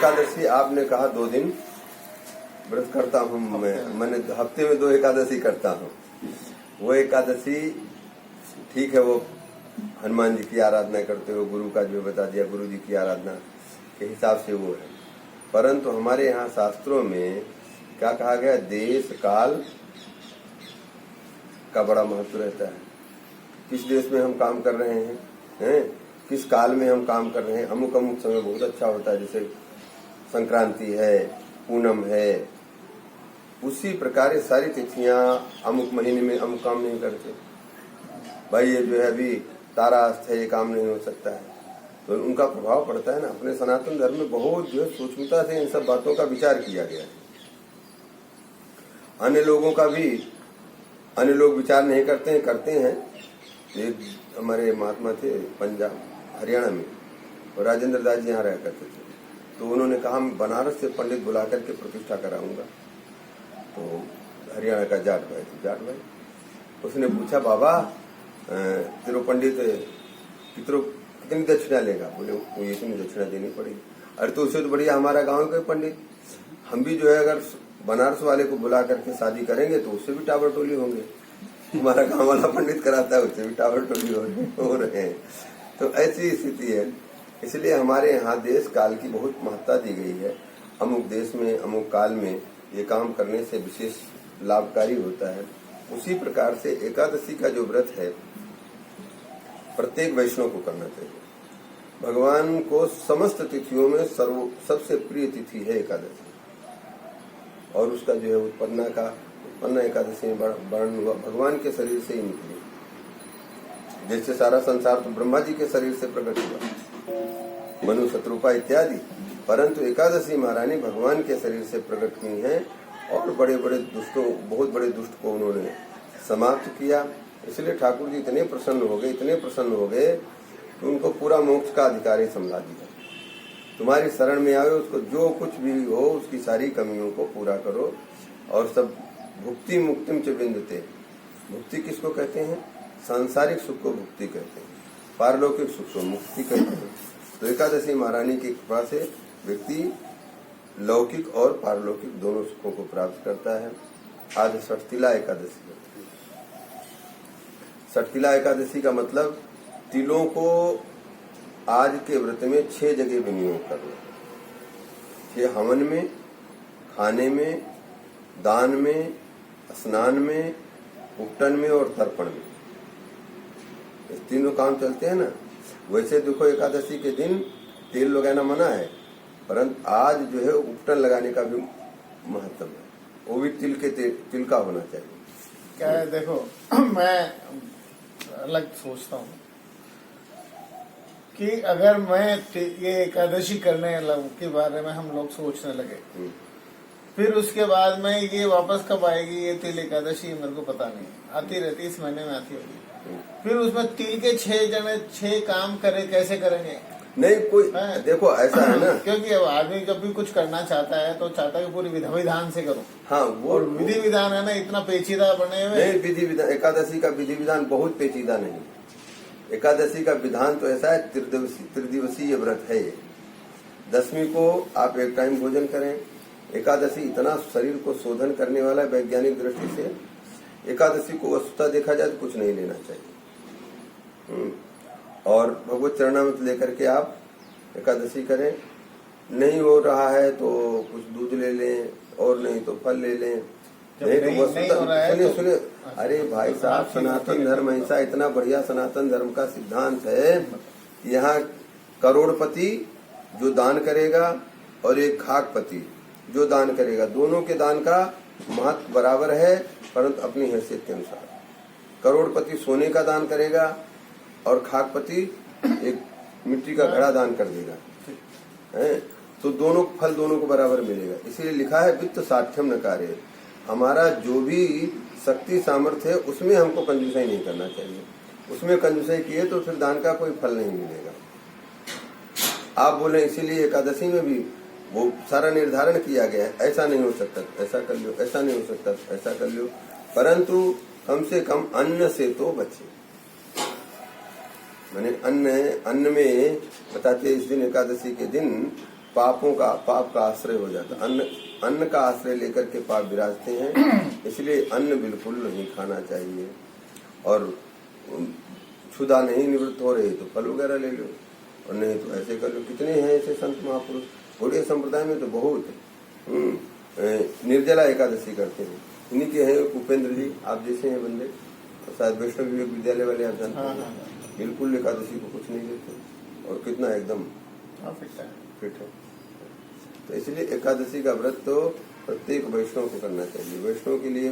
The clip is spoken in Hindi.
एकादशी आपने कहा 2 दिन व्रत करता हूँ मैंने हफ्ते में 2 एकादशी करता हूँ। वो एकादशी ठीक है, वो हनुमान जी की आराधना करते हो, गुरु का जो बता दिया, गुरु जी की आराधना के हिसाब से वो है। परंतु हमारे यहाँ शास्त्रों में क्या कहा गया, देश काल का बड़ा महत्व रहता है। किस देश में हम काम कर रहे हैं, किस काल में हम काम कर रहे हैं। अमुक अमुक समय बहुत अच्छा होता है, जैसे संक्रांति है, पूनम है, उसी प्रकार सारी तिथियां अमुक महीने में अमुक काम नहीं करते। भाई ये जो है अभी तारास्त है, ये काम नहीं हो सकता है, तो उनका प्रभाव पड़ता है ना। अपने सनातन धर्म में बहुत जो है सूक्ष्मता से इन सब बातों का विचार किया गया है। अन्य लोगों का भी अन्य लोग विचार नहीं करते हैं। एक हमारे महात्मा थे पंजाब हरियाणा में, और राजेंद्र दास जी यहाँ रह करते थे, तो उन्होंने कहा मैं बनारस से पंडित बुला करके प्रतिष्ठा कराऊंगा। तो हरियाणा का जाट भाई उसने पूछा, बाबा तेरो पंडित कितनी दक्षिणा लेगा? बोले वो इतनी दक्षिणा देनी पड़ेगी। अरे तो उससे तो बढ़िया हमारा गांव का पंडित, हम भी जो है अगर बनारस वाले को बुला करके शादी करेंगे तो उससे भी टावर टोली होंगे। हमारा गांव वाला पंडित कराता है, उससे भी टावर टोली हो रहे हैं। तो ऐसी स्थिति है। इसलिए हमारे यहाँ देश काल की बहुत महत्ता दी गई है। अमुक देश में अमुक काल में ये काम करने से विशेष लाभकारी होता है। उसी प्रकार से एकादशी का जो व्रत है प्रत्येक वैष्णव को करना चाहिए। भगवान को समस्त तिथियों में सबसे प्रिय तिथि है एकादशी, और उसका जो है उत्पन्ना एकादशी में वर्णन हुआ, भगवान के शरीर से ही निकली। जैसे सारा संसार तो ब्रह्मा जी के शरीर से प्रकट हुआ, मनु शत्रुपा इत्यादि, परंतु एकादशी महारानी भगवान के शरीर से प्रकट हुई है, और बहुत बड़े दुष्ट को उन्होंने समाप्त किया। इसलिए ठाकुर जी इतने प्रसन्न हो गए कि उनको पूरा मोक्ष का अधिकारी समझा दिया। तुम्हारी शरण में आवे, उसको जो कुछ भी हो उसकी सारी कमियों को पूरा करो, और सब भुक्ति मुक्तिम च विन्दते। भुक्ति किसको कहते हैं? सांसारिक सुख को भुक्ति कहते हैं, पारलौकिक सुख को मुक्ति कहते हैं। तो एकादशी महारानी की कृपा से व्यक्ति लौकिक और पारलौकिक दोनों सुखों को प्राप्त करता है। आज षठतिला एकादशी है। षठतिला एकादशी का मतलब तिलों को आज के व्रत में 6 जगह विनियोग करना। 6 हवन में, खाने में, दान में, स्नान में, उपटन में और तर्पण में, ये तीनों काम चलते हैं ना। वैसे देखो एकादशी के दिन तेल लगाना मना है, परंतु आज जो है उपटन लगाने का भी महत्व है। वो भी तिल का होना चाहिए। क्या है, देखो मैं अलग सोचता हूँ कि अगर मैं ये एकादशी करने के बारे में हम लोग सोचने लगे, फिर उसके बाद में ये वापस कब आएगी ये तिल एकादशी, मेरे को पता नहीं। आती रहती, इस महीने में आती होगी। फिर उसमें तिल के 6 काम कैसे करेंगे? नहीं कोई देखो ऐसा है ना, क्योंकि अब आदमी जब भी कुछ करना चाहता है तो चाहता है कि पूरी विधि विधान से करो। हाँ, वो विधि विधान है ना, इतना पेचीदा बने हुए। नहीं, विधि विधान एकादशी का विधि विधान बहुत पेचीदा नहीं। एकादशी का विधान तो ऐसा है, त्रिदिवसीय व्रत है। 10वीं को आप एक टाइम भोजन करें। एकादशी इतना शरीर को शोधन करने वाला, वैज्ञानिक दृष्टि से एकादशी को वस्तुतः देखा जाए तो कुछ नहीं लेना चाहिए। और भगवत चरणामृत लेकर के आप एकादशी करें। नहीं हो रहा है तो कुछ दूध ले लें, और नहीं तो फल ले लें। नहीं तो वस्तुतः सुनिए, अरे भाई साहब, सनातन धर्म ऐसा इतना बढ़िया सनातन धर्म का सिद्धांत है। यहाँ करोड़पति जो दान करेगा और एक खाकपति जो दान करेगा, दोनों के दान का महत्व बराबर है, परंतु अपनी हैसियत के अनुसार। करोड़पति सोने का दान करेगा और खाकपति एक मिट्टी का घड़ा दान कर देगा, है तो दोनों फल दोनों को बराबर मिलेगा। इसीलिए लिखा है वित्त साठ्यम न कार्य। हमारा जो भी शक्ति सामर्थ्य है उसमें हमको कंजूसाई नहीं करना चाहिए। उसमें कंजूसाई किए तो फिर दान का कोई फल नहीं मिलेगा। आप बोले इसीलिए एकादशी में भी वो सारा निर्धारण किया गया है, ऐसा नहीं हो सकता, ऐसा कर लो, ऐसा नहीं हो सकता, ऐसा कर लो, परंतु कम से कम अन्न से तो बचे। मैंने अन्न में बताते इस दिन एकादशी के दिन पाप का आश्रय हो जाता। अन्न का आश्रय लेकर के पाप विराजते हैं, इसलिए अन्न बिल्कुल नहीं खाना चाहिए। और क्षुधा नहीं निवृत्त हो रही तो फल वगैरह ले लो, और नहीं तो ऐसे कर लो। कितने हैं ऐसे संत महापुरुष, गौड़ीय संप्रदाय में तो बहुत निर्जला एकादशी करते हैं। इन्हीं के हैं उपेंद्र जी, आप जैसे हैं बंदे, शायद वैष्णव विवेक विद्यालय वाले आप जानते हैं, बिल्कुल एकादशी को कुछ नहीं देते, और कितना एकदम फिट है। तो इसलिए एकादशी का व्रत तो प्रत्येक वैष्णव को करना चाहिए। वैष्णव के लिए